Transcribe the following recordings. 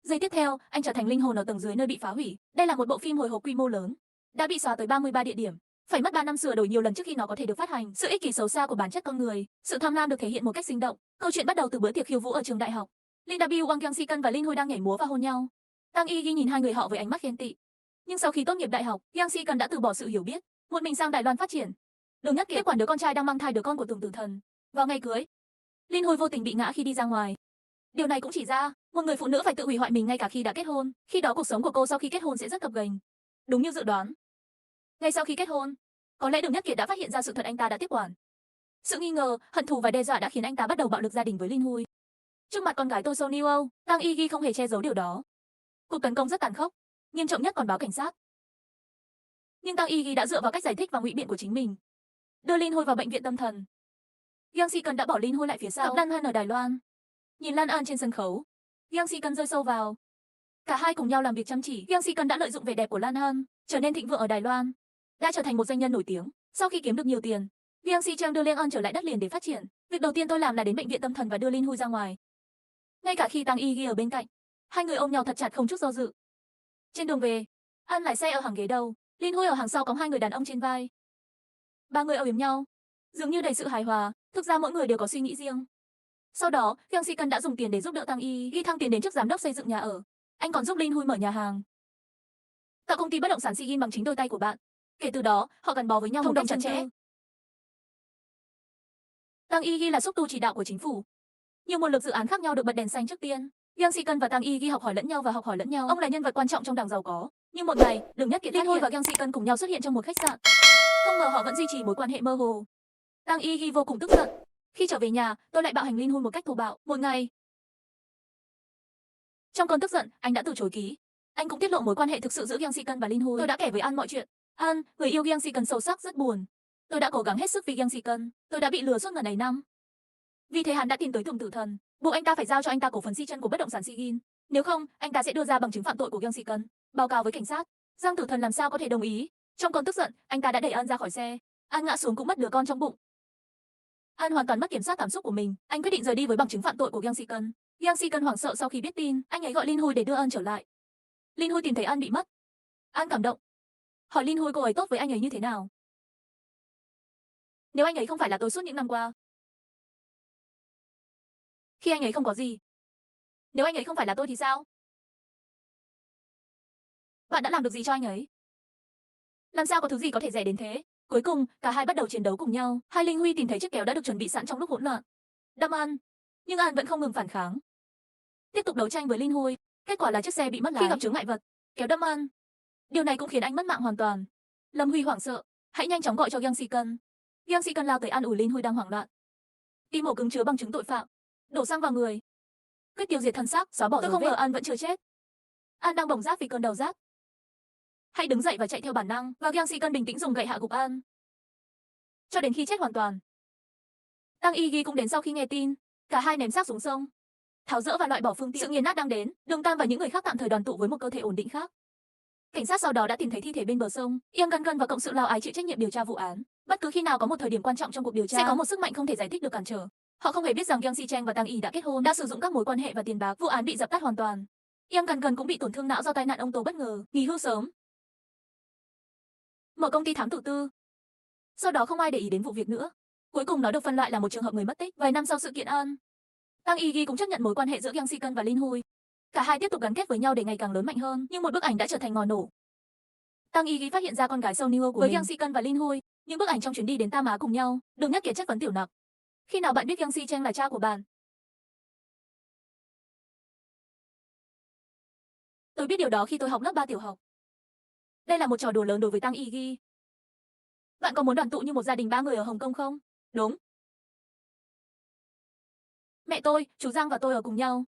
Giây tiếp theo, anh trở thành linh hồn ở tầng dưới nơi bị phá hủy. Đây là một bộ phim hồi hộp quy mô lớn, đã bị xóa tới 33 địa điểm. Phải mất 3 năm sửa đổi nhiều lần trước khi nó có thể được phát hành. Sự ích kỷ xấu xa của bản chất con người, sự tham lam được thể hiện một cách sinh động. Câu chuyện bắt đầu từ bữa tiệc khiêu vũ ở trường đại học. Lin W, Wang Kyung Si và Linh Hui đang nhảy múa và hôn nhau. Tang Y Gi nhìn hai người họ với ánh mắt ghen tị. Nhưng sau khi tốt nghiệp đại học, Yang Si đã từ bỏ sự hiểu biết, một mình sang Đài Loan phát triển. Đường nhất tiếp quản đứa con trai đang mang thai đứa con của Tưởng Tử Thần. Vào ngày cưới, Linh Hui vô tình bị ngã khi đi ra ngoài. Điều này cũng chỉ ra, một người phụ nữ phải tự hủy hoại mình ngay cả khi đã kết hôn. Khi đó cuộc sống của cô sau khi kết hôn sẽ rất gập ghềnh. Đúng như dự đoán, ngay sau khi kết hôn, có lẽ Đường Nhất Kiệt đã phát hiện ra sự thật anh ta đã tiếp quản. Sự nghi ngờ, hận thù và đe dọa đã khiến anh ta bắt đầu bạo lực gia đình với Linh Hui. Trước mặt con gái Tô Sô Niêu, Tang Y Gi không hề che giấu điều đó. Cuộc tấn công rất tàn khốc, nghiêm trọng nhất còn báo cảnh sát. Nhưng Tang Y Gi đã dựa vào cách giải thích và ngụy biện của chính mình, đưa Linh Hui vào bệnh viện tâm thần. Yang Si đã bỏ Linh Hui lại phía sau. Tập Lan An ở Đài Loan. Nhìn Lan An trên sân khấu, Yang Si rơi sâu vào. Cả hai cùng nhau làm việc chăm chỉ. Yang Si đã lợi dụng vẻ đẹp của Lan An, trở nên thịnh vượng ở Đài Loan, đã trở thành một doanh nhân nổi tiếng. Sau khi kiếm được nhiều tiền, Yang Si đưa Lan An trở lại đất liền để phát triển. Việc đầu tiên tôi làm là đến bệnh viện tâm thần và đưa Linh Hui ra ngoài. Ngay cả khi Tang Y Gi ở bên cạnh, hai người ôm nhau thật chặt không chút do dự. Trên đường về, An lái xe ở hàng ghế đầu, Linh Hui ở hàng sau cõng hai người đàn ông trên vai. Ba người âu yếm nhau, dường như đầy sự hài hòa. Thực ra mỗi người đều có suy nghĩ riêng. Sau đó, Yang Si đã dùng tiền để giúp đỡ Tang Y Gi thăng tiến đến chức giám đốc xây dựng nhà ở. Anh còn giúp Linh Hui mở nhà hàng, tạo công ty bất động sản Sigin bằng chính đôi tay của bạn. Kể từ đó, họ gắn bó với nhau một cách chặt chẽ. Tang Y Gi là xúc tu chỉ đạo của chính phủ. Nhiều nguồn lực dự án khác nhau được bật đèn xanh trước tiên. Yang Si và Tang Y Gi học hỏi lẫn nhau và học hỏi lẫn nhau. Ông là nhân vật quan trọng trong đảng giàu có. Nhưng một ngày, Đường Nhất Kiệt, Linh Hui và Yang Si cùng nhau xuất hiện trong một khách sạn. Không ngờ họ vẫn duy trì mối quan hệ mơ hồ. Tang Y Gi vô cùng tức giận. Khi trở về nhà, tôi lại bạo hành Linh Hui một cách thô bạo. Một ngày, trong cơn tức giận, anh đã từ chối ký. Anh cũng tiết lộ mối quan hệ thực sự giữa Yang Si và Linh Hui. Tôi đã kể với An mọi chuyện. An, người yêu Yang Si sâu sắc rất buồn. Tôi đã cố gắng hết sức vì Yang Si. Tôi đã bị lừa suốt ngần ấy năm. Vì thế hắn đã tìm tới Tưởng Tử Thần, buộc anh ta phải giao cho anh ta cổ phần si chân của bất động sản Sigin. Nếu không, anh ta sẽ đưa ra bằng chứng phạm tội của Yang Si, báo cáo với cảnh sát. Giang Tử Thần làm sao có thể đồng ý? Trong cơn tức giận, anh ta đã đẩy An ra khỏi xe. An ngã xuống cũng mất đứa con trong bụng. An hoàn toàn mất kiểm soát cảm xúc của mình. Anh quyết định rời đi với bằng chứng phạm tội của Yang Si. Yang Si hoảng sợ sau khi biết tin, anh ấy gọi Linh Hui để đưa An trở lại. Linh Hui tìm thấy An bị mất. An cảm động, hỏi Linh Hui cô ấy tốt với anh ấy như thế nào. Nếu anh ấy không phải là tôi suốt những năm qua, khi anh ấy không có gì, nếu anh ấy không phải là tôi thì sao? Bạn đã làm được gì cho anh ấy? Làm sao có thứ gì có thể rẻ đến thế? Cuối cùng, cả hai bắt đầu chiến đấu cùng nhau. Hai Linh Huy tìm thấy chiếc kéo đã được chuẩn bị sẵn trong lúc hỗn loạn, đâm An, nhưng An vẫn không ngừng phản kháng. Tiếp tục đấu tranh với Linh Huy, kết quả là chiếc xe bị mất lái. Khi gặp chướng ngại vật, kéo đâm An. Điều này cũng khiến anh mất mạng hoàn toàn. Lâm Huy hoảng sợ, hãy nhanh chóng gọi cho Yang Si. Yang Si lao tới an ủi Linh Huy đang hoảng loạn. Tim mổ cứng chứa bằng chứng tội phạm, đổ xăng vào người, quyết tiêu diệt thân xác, xóa bỏ dấu vết. Tôi không ngờ An vẫn chưa chết. An đang bỏng rát vì cơn đau rát. Hãy đứng dậy và chạy theo bản năng. Và Yang Si bình tĩnh dùng gậy hạ gục An, cho đến khi chết hoàn toàn. Tang Y Gi cũng đến sau khi nghe tin. Cả hai ném xác xuống sông, tháo dỡ và loại bỏ phương tiện. Sự nghiền nát đang đến. Đường Tam và những người khác tạm thời đoàn tụ với một cơ thể ổn định khác. Cảnh sát sau đó đã tìm thấy thi thể bên bờ sông. Yang Gan và cộng sự Lao Ái chịu trách nhiệm điều tra vụ án. Bất cứ khi nào có một thời điểm quan trọng trong cuộc điều tra, sẽ có một sức mạnh không thể giải thích được cản trở. Họ không hề biết rằng Yang Si và Tang Y đã kết hôn, đã sử dụng các mối quan hệ và tiền bạc. Vụ án bị dập tắt hoàn toàn. Yang Gan cũng bị tổn thương não do tai nạn ông Tô bất ngờ, nghỉ hưu sớm, mở công ty thám tử tư. Sau đó không ai để ý đến vụ việc nữa. Cuối cùng nó được phân loại là một trường hợp người mất tích. Vài năm sau sự kiện An, Tang Y Gi cũng chấp nhận mối quan hệ giữa Yang Si và Linh Hui. Cả hai tiếp tục gắn kết với nhau để ngày càng lớn mạnh hơn, nhưng một bức ảnh đã trở thành ngòi nổ. Tang Y Gi phát hiện ra con gái Sâu Niêu của với Yang Si và Linh Hui, những bức ảnh trong chuyến đi đến Tam Á cùng nhau. Đường Nhất Kiệt chất vấn Tiểu Nặc, khi nào bạn biết Yang Si là cha của bạn? Tôi biết điều đó khi tôi học lớp 3 tiểu học. Đây là một trò đùa lớn đối với Tang Y Gi. Bạn có muốn đoàn tụ như một gia đình 3 người ở Hồng Kông không? Đúng. Mẹ tôi, chú Giang và tôi ở cùng nhau.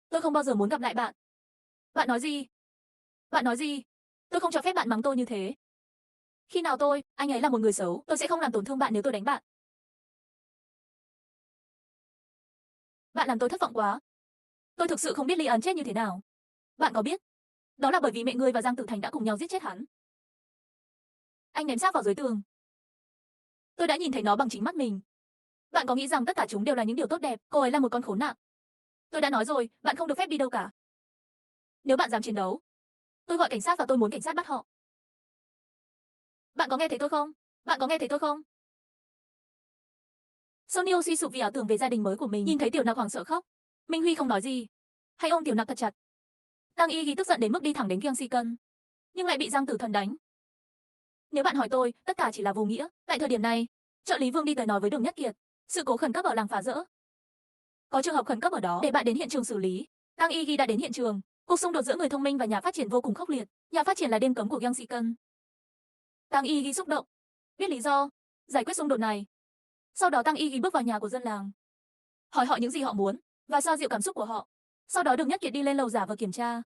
Tôi không bao giờ muốn gặp lại bạn. Bạn nói gì? Bạn nói gì? Tôi không cho phép bạn mắng tôi như thế. Khi nào anh ấy là một người xấu, tôi sẽ không làm tổn thương bạn nếu tôi đánh bạn. Bạn làm tôi thất vọng quá. Tôi thực sự không biết Lý Ấn chết như thế nào. Bạn có biết? Đó là bởi vì mẹ ngươi và Giang Tử Thành đã cùng nhau giết chết hắn. Anh ném xác vào dưới tường. Tôi đã nhìn thấy nó bằng chính mắt mình. Bạn có nghĩ rằng tất cả chúng đều là những điều tốt đẹp? Cô ấy là một con khốn nạn. Tôi đã nói rồi, bạn không được phép đi đâu cả. Nếu bạn dám chiến đấu, tôi gọi cảnh sát và tôi muốn cảnh sát bắt họ. Bạn có nghe thấy tôi không? Bạn có nghe thấy tôi không? Sonio suy sụp vì ảo tưởng về gia đình mới của mình, nhìn thấy Tiểu Nặc hoảng sợ khóc. Minh Huy không nói gì, hãy ôm Tiểu Nặc thật chặt. Tăng Y Ghi tức giận đến mức đi thẳng đến Kiêng Si Cân, nhưng lại bị Giang Tử Thần đánh. Nếu bạn hỏi tôi, tất cả chỉ là vô nghĩa. Tại thời điểm này, trợ lý Vương đi tới nói với Đường Nhất Kiệt, sự cố khẩn cấp ở làng phá rỡ. Có trường hợp khẩn cấp ở đó, để bạn đến hiện trường xử lý. Tăng Y Ghi đã đến hiện trường. Cuộc xung đột giữa người thông minh và nhà phát triển vô cùng khốc liệt. Nhà phát triển là đêm cấm của Kiêng Si Cân. Tăng Y Ghi xúc động, biết lý do, giải quyết xung đột này. Sau đó Tăng Y Ghi bước vào nhà của dân làng, hỏi họ những gì họ muốn và xoa dịu cảm xúc của họ. Sau đó Đường Nhất Kiệt đi lên lầu giả vờ kiểm tra.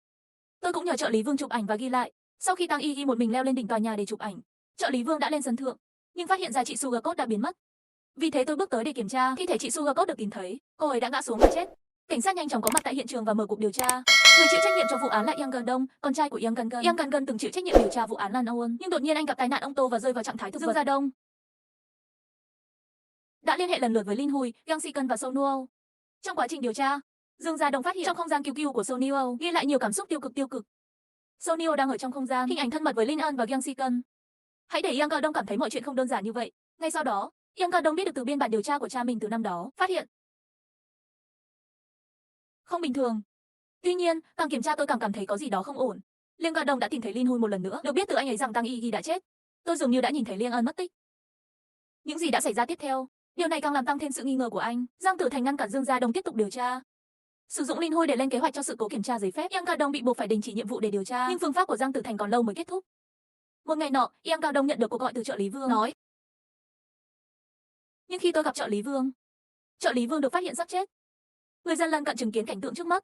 Tôi cũng nhờ trợ lý Vương chụp ảnh và ghi lại. Sau khi Tăng Y Ghi một mình leo lên đỉnh tòa nhà để chụp ảnh, trợ lý Vương đã lên sân thượng, nhưng phát hiện ra chị Sugarcoat đã biến mất. Vì thế tôi bước tới để kiểm tra, thi thể chị Sugarcoat được tìm thấy, cô ấy đã ngã xuống và chết. Cảnh sát nhanh chóng có mặt tại hiện trường và mở cuộc điều tra. Người chịu trách nhiệm cho vụ án là Yang Gan-dong, con trai của Yang Gan-gun. Yang Gan-gun từng chịu trách nhiệm điều tra vụ án Lan Ôn, nhưng đột nhiên anh gặp tai nạn ông Tô và rơi vào trạng thái thực vật. Dương Gia Đông đã liên hệ lần lượt với Lin Hui, Yang Si-cân và Seo Nuo. Trong quá trình điều tra, Dương Gia Đông phát hiện trong không gian QQ của Seo Nuo ghi lại nhiều cảm xúc tiêu cực. Seo Nuo đang ở trong không gian, hình ảnh thân mật với Lin Ân và Yang Si-cân. Hãy để Yang Ga-dong cảm thấy mọi chuyện không đơn giản như vậy. Ngay sau đó, Yang Ga-dong biết được từ biên bản điều tra của cha mình từ năm đó, phát hiện không bình thường. Tuy nhiên, càng kiểm tra tôi càng cảm thấy có gì đó không ổn. Liang Ga-dong đã tìm thấy Lin Hui một lần nữa, được biết từ anh ấy rằng Tăng Y Ghi đã chết. Tôi dường như đã nhìn thấy Liang Ân mất tích. Những gì đã xảy ra tiếp theo, điều này càng làm tăng thêm sự nghi ngờ của anh. Giang Tử Thành ngăn cản Dương Gia Đông tiếp tục điều tra, sử dụng Lin Hui để lên kế hoạch cho sự cố kiểm tra giấy phép. Yang Ga-dong bị buộc phải đình chỉ nhiệm vụ để điều tra, nhưng phương pháp của Giang Tử Thành còn lâu mới kết thúc. Một ngày nọ, Yang Ga-dong nhận được cuộc gọi từ trợ lý Vương, nói: nhưng khi tôi gặp trợ lý Vương được phát hiện sắp chết. Người dân lân cận chứng kiến cảnh tượng trước mắt,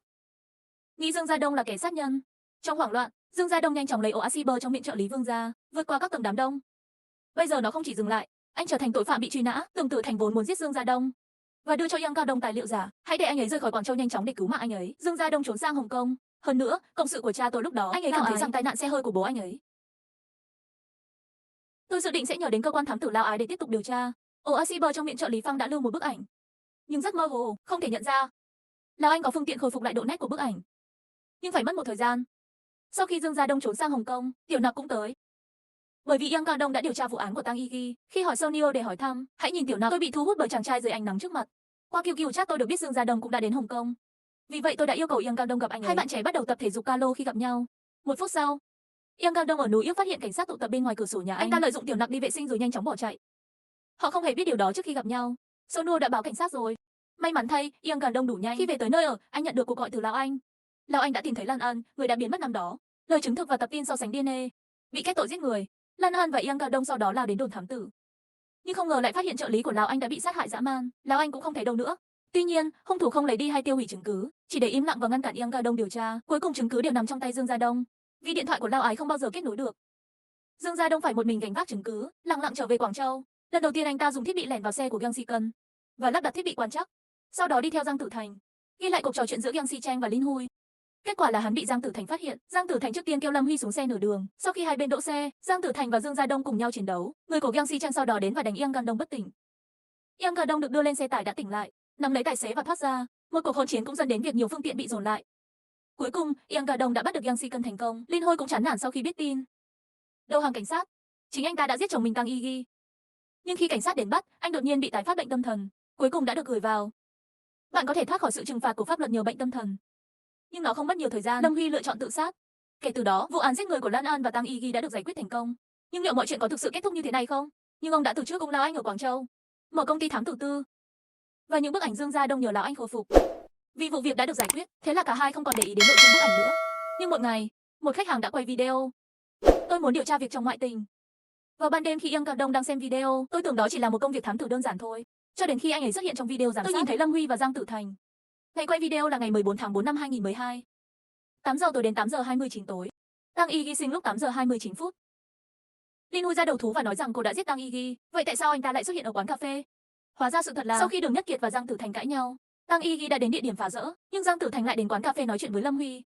nghĩ Dương Gia Đông là kẻ sát nhân. Trong hoảng loạn, Dương Gia Đông nhanh chóng lấy ổ axit trong miệng trợ lý Vương ra, vượt qua các tầng đám đông. Bây giờ nó không chỉ dừng lại, anh trở thành tội phạm bị truy nã. Tưởng Tử Thành vốn muốn giết Dương Gia Đông và đưa cho Yang Ga-dong tài liệu giả, hãy để anh ấy rời khỏi Quảng Châu nhanh chóng để cứu mạng anh ấy. Dương Gia Đông trốn sang Hồng Kông. Hơn nữa, cộng sự của cha tôi lúc đó, anh ấy cảm thấy rằng tai nạn xe hơi của bố anh ấy. Tôi dự định sẽ nhờ đến cơ quan thám tử Lao Ái để tiếp tục điều tra. Ổ axit trong miệng trợ lý Phăng đã lưu một bức ảnh, nhưng rất mơ hồ, không thể nhận ra. Lào Anh có phương tiện khôi phục lại độ nét của bức ảnh, nhưng phải mất một thời gian. Sau khi Dương Gia Đông trốn sang Hồng Kông, Tiểu Nặc cũng tới. Bởi vì Yang Ga-dong đã điều tra vụ án của Tăng Y Ghi, khi hỏi Sonio để hỏi thăm, hãy nhìn Tiểu Nặc, tôi bị thu hút bởi chàng trai dưới ánh nắng trước mặt. Qua QQ chat tôi được biết Dương Gia Đông cũng đã đến Hồng Kông. Vì vậy tôi đã yêu cầu Yang Ga-dong gặp anh ấy. Hai bạn trẻ bắt đầu tập thể dục calo khi gặp nhau. Một phút sau, Yang Ga-dong ở núi Yước phát hiện cảnh sát tụ tập bên ngoài cửa sổ nhà anh ta lợi dụng Tiểu Nặc đi vệ sinh rồi nhanh chóng bỏ chạy. Họ không hề biết điều đó trước khi gặp nhau. Sonio đã báo cảnh sát rồi. May mắn thay, Yang Ga-dong đủ nhanh. Khi về tới nơi ở, anh nhận được cuộc gọi từ Lão Anh. Lão Anh đã tìm thấy Lan Ân, người đã biến mất năm đó. Lời chứng thực và tập tin so sánh DNA. Bị kết tội giết người. Lan Ân và Yang Ga-dong sau đó lao đến đồn thám tử. Nhưng không ngờ lại phát hiện trợ lý của Lão Anh đã bị sát hại dã man. Lão Anh cũng không thấy đâu nữa. Tuy nhiên, hung thủ không lấy đi hay tiêu hủy chứng cứ, chỉ để im lặng và ngăn cản Yang Ga-dong điều tra. Cuối cùng chứng cứ đều nằm trong tay Dương Gia Đông. Vì điện thoại của Lão Ái không bao giờ kết nối được, Dương Gia Đông phải một mình gánh vác chứng cứ, lặng lặng trở về Quảng Châu. Lần đầu tiên anh ta dùng thiết bị lẻn vào xe của Yang Si-cân và lắp đặt thiết bị quan trắc. Sau đó đi theo Giang Tử Thành, ghi lại cuộc trò chuyện giữa Yang Si-cheng và Lin Hui. Kết quả là hắn bị Giang Tử Thành phát hiện. Giang Tử Thành trước tiên kêu Lâm Huy xuống xe nửa đường. Sau khi hai bên đỗ xe, Giang Tử Thành và Dương Gia Đông cùng nhau chiến đấu. Người của Yang Si-cheng sau đó đến và đánh Yang Ga-dong bất tỉnh. Yang Ga-dong được đưa lên xe tải đã tỉnh lại, nắm lấy tài xế và thoát ra. Một cuộc hỗn chiến cũng dẫn đến việc nhiều phương tiện bị dồn lại. Cuối cùng, Yang Ga-dong đã bắt được Yang Si-cân thành công. Lin Hui cũng chán nản sau khi biết tin. Đầu hàng cảnh sát, chính anh ta đã giết chồng mình Tăng Y Ghi. Nhưng khi cảnh sát đến bắt, anh đột nhiên bị tái phát bệnh tâm thần, cuối cùng đã được gửi vào. Bạn có thể thoát khỏi sự trừng phạt của pháp luật nhờ bệnh tâm thần, nhưng nó không mất nhiều thời gian. Lâm Huy lựa chọn tự sát. Kể từ đó, vụ án giết người của Lan An và Tăng Y Ghi đã được giải quyết thành công. Nhưng liệu mọi chuyện có thực sự kết thúc như thế này không? Nhưng ông đã từ trước ông Lão Anh ở Quảng Châu, mở công ty thám tử tư. Và những bức ảnh Dương Gia Đông nhờ Lão Anh khôi phục. Vì vụ việc đã được giải quyết, thế là cả hai không còn để ý đến nội dung bức ảnh nữa. Nhưng một ngày, một khách hàng đã quay video. Tôi muốn điều tra việc chồng ngoại tình. Vào ban đêm khi Yang Ga-dong đang xem video, tôi tưởng đó chỉ là một công việc thám tử đơn giản thôi. Cho đến khi anh ấy xuất hiện trong video giám sát, tôi nhìn thấy Lâm Huy và Giang Tử Thành. Ngày quay video là ngày 14 tháng 4 năm 2012. 8 giờ tối đến 8 giờ 29 tối. Tăng Y Ghi sinh lúc 8 giờ 29 phút. Lin Hui ra đầu thú và nói rằng cô đã giết Tăng Y Ghi. Vậy tại sao anh ta lại xuất hiện ở quán cà phê? Hóa ra sự thật là sau khi Đường Nhất Kiệt và Giang Tử Thành cãi nhau, Tăng Y Ghi đã đến địa điểm phá rỡ, nhưng Giang Tử Thành lại đến quán cà phê nói chuyện với Lâm Huy.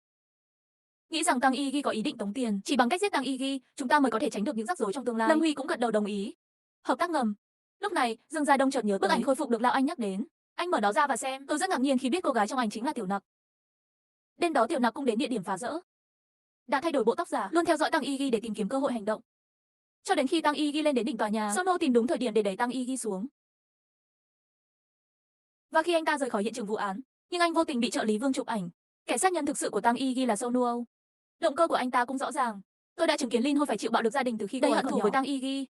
Nghĩ rằng Tăng Y Ghi có ý định tống tiền, chỉ bằng cách giết Tăng Y Ghi, chúng ta mới có thể tránh được những rắc rối trong tương lai. Lâm Huy cũng gật đầu đồng ý. Hợp tác ngầm. Lúc này, Dương Gia Đông chợt nhớ bức ảnh khôi phục được Lão Anh nhắc đến. Anh mở nó ra và xem, tôi rất ngạc nhiên khi biết cô gái trong ảnh chính là Tiểu Nặc. Đêm đó Tiểu Nặc cũng đến địa điểm phá rỡ. Đã thay đổi bộ tóc giả, luôn theo dõi Tăng Y để tìm kiếm cơ hội hành động. Cho đến khi Tăng Y lên đến đỉnh tòa nhà, Sono tìm đúng thời điểm để đẩy Tăng Y xuống. Và khi anh ta rời khỏi hiện trường vụ án, nhưng anh vô tình bị trợ lý Vương chụp ảnh. Kẻ sát nhân thực sự của Tăng Y là Sono. Động cơ của anh ta cũng rõ ràng. Tôi đã chứng kiến Lin Hôi phải chịu bạo lực gia đình từ khi cô ấy hận thù với Tăng Y.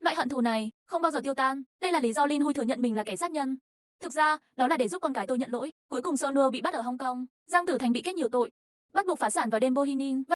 Loại hận thù này không bao giờ tiêu tan. Đây là lý do Lin Hôi thừa nhận mình là kẻ sát nhân. Thực ra, đó là để giúp con cái tôi nhận lỗi. Cuối cùng Sono bị bắt ở Hong Kong, Giang Tử Thành bị kết nhiều tội, bắt buộc phá sản vào đêm Bohinin.